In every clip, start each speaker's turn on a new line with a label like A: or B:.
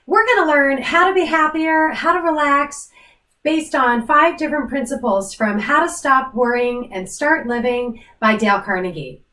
A: We're going to learn how to be happier, how to relax, based on 5 different principles from How to Stop Worrying and Start Living by Dale Carnegie.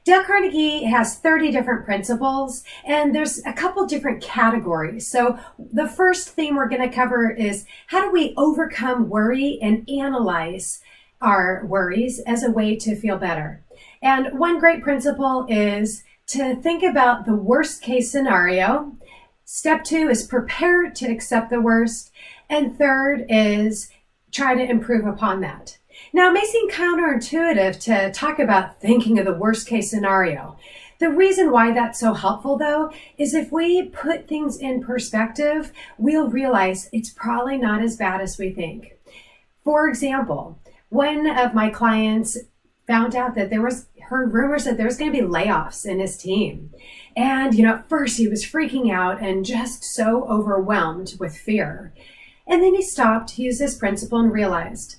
A: Dale Carnegie has 30 different principles, and there's a couple different categories. So the first theme we're going to cover is how do we overcome worry and analyze our worries as a way to feel better. And one great principle is to think about the worst case scenario. Step 2 is prepare to accept the worst. And third is try to improve upon that. Now, it may seem counterintuitive to talk about thinking of the worst case scenario. The reason why that's so helpful, though, is if we put things in perspective, we'll realize it's probably not as bad as we think. For example, one of my clients found out that heard rumors that there was going to be layoffs in his team. And, at first he was freaking out and just so overwhelmed with fear. And then he stopped, he used this principle and realized,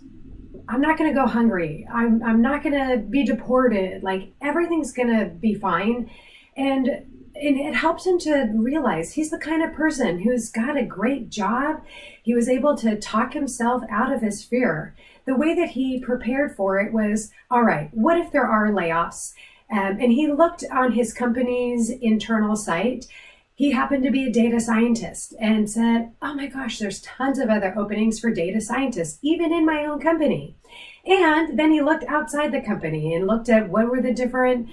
A: I'm not going to go hungry. I'm not going to be deported. Like, everything's going to be fine. And it helps him to realize he's the kind of person who's got a great job. He was able to talk himself out of his fear. The way that he prepared for it was, all right, what if there are layoffs? And he looked on his company's internal site. He happened to be a data scientist and said, oh my gosh, there's tons of other openings for data scientists, even in my own company. And then he looked outside the company and looked at what were the different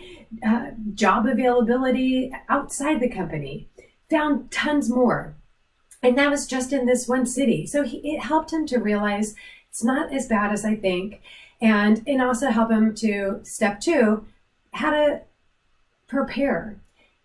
A: job availability outside the company, found tons more. And that was just in this one city. So it helped him to realize it's not as bad as I think. And it also helped him to, step 2, how to prepare.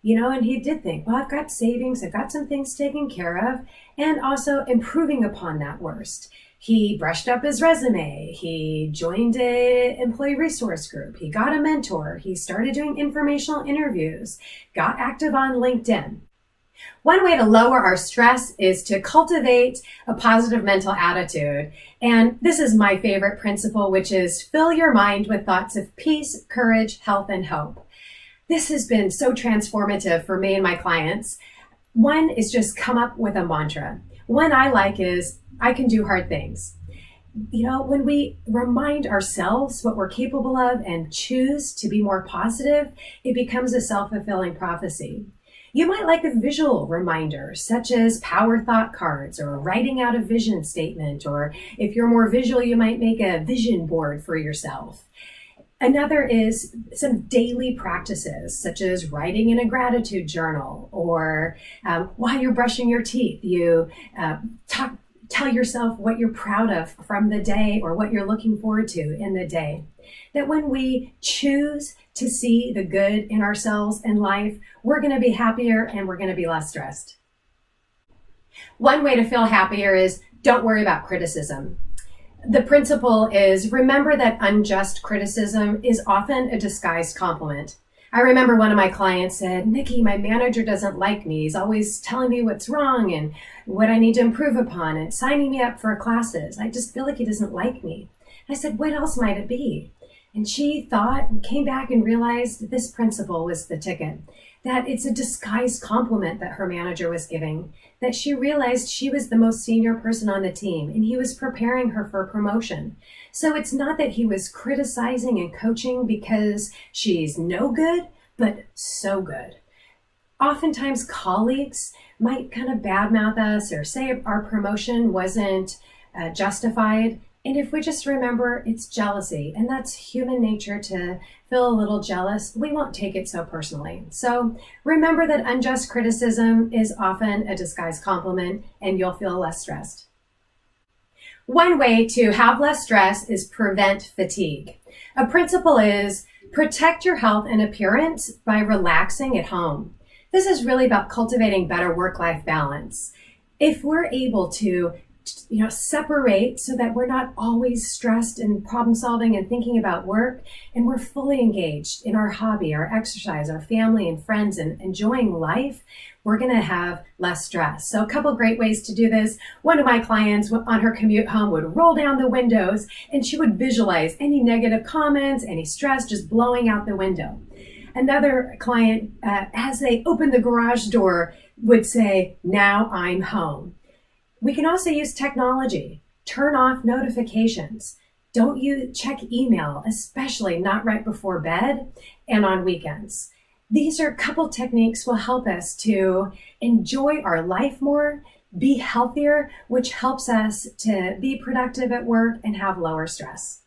A: And he did think, well, I've got savings, I've got some things taken care of, and also improving upon that worst. He brushed up his resume. He joined an employee resource group. He got a mentor. He started doing informational interviews, got active on LinkedIn. One way to lower our stress is to cultivate a positive mental attitude. And this is my favorite principle, which is fill your mind with thoughts of peace, courage, health, and hope. This has been so transformative for me and my clients. One is just come up with a mantra. One I like is, I can do hard things. When we remind ourselves what we're capable of and choose to be more positive, it becomes a self-fulfilling prophecy. You might like a visual reminder, such as power thought cards or writing out a vision statement, or if you're more visual, you might make a vision board for yourself. Another is some daily practices, such as writing in a gratitude journal, or while you're brushing your teeth, you tell yourself what you're proud of from the day or what you're looking forward to in the day. That when we choose to see the good in ourselves and life, we're going to be happier and we're going to be less stressed. One way to feel happier is don't worry about criticism. The principle is remember that unjust criticism is often a disguised compliment. I remember one of my clients said, Nikki, my manager doesn't like me. He's always telling me what's wrong and what I need to improve upon and signing me up for classes. I just feel like he doesn't like me. I said, what else might it be? And she thought and came back and realized that this principle was the ticket, that it's a disguised compliment that her manager was giving, that she realized she was the most senior person on the team and he was preparing her for promotion. So it's not that he was criticizing and coaching because she's no good, but so good. Oftentimes colleagues might kind of badmouth us or say our promotion wasn't justified. And if we just remember it's jealousy, and that's human nature to feel a little jealous, we won't take it so personally. So remember that unjust criticism is often a disguised compliment and you'll feel less stressed. One way to have less stress is prevent fatigue. A principle is protect your health and appearance by relaxing at home. This is really about cultivating better work-life balance. If we're able to separate so that we're not always stressed and problem solving and thinking about work, and we're fully engaged in our hobby, our exercise, our family and friends, and enjoying life, we're going to have less stress. So a couple great ways to do this. One of my clients on her commute home would roll down the windows and she would visualize any negative comments, any stress just blowing out the window. Another client, as they opened the garage door, would say, now I'm home. We can also use technology. Turn off notifications. Don't you check email, especially not right before bed and on weekends. These are a couple techniques will help us to enjoy our life more, be healthier, which helps us to be productive at work and have lower stress.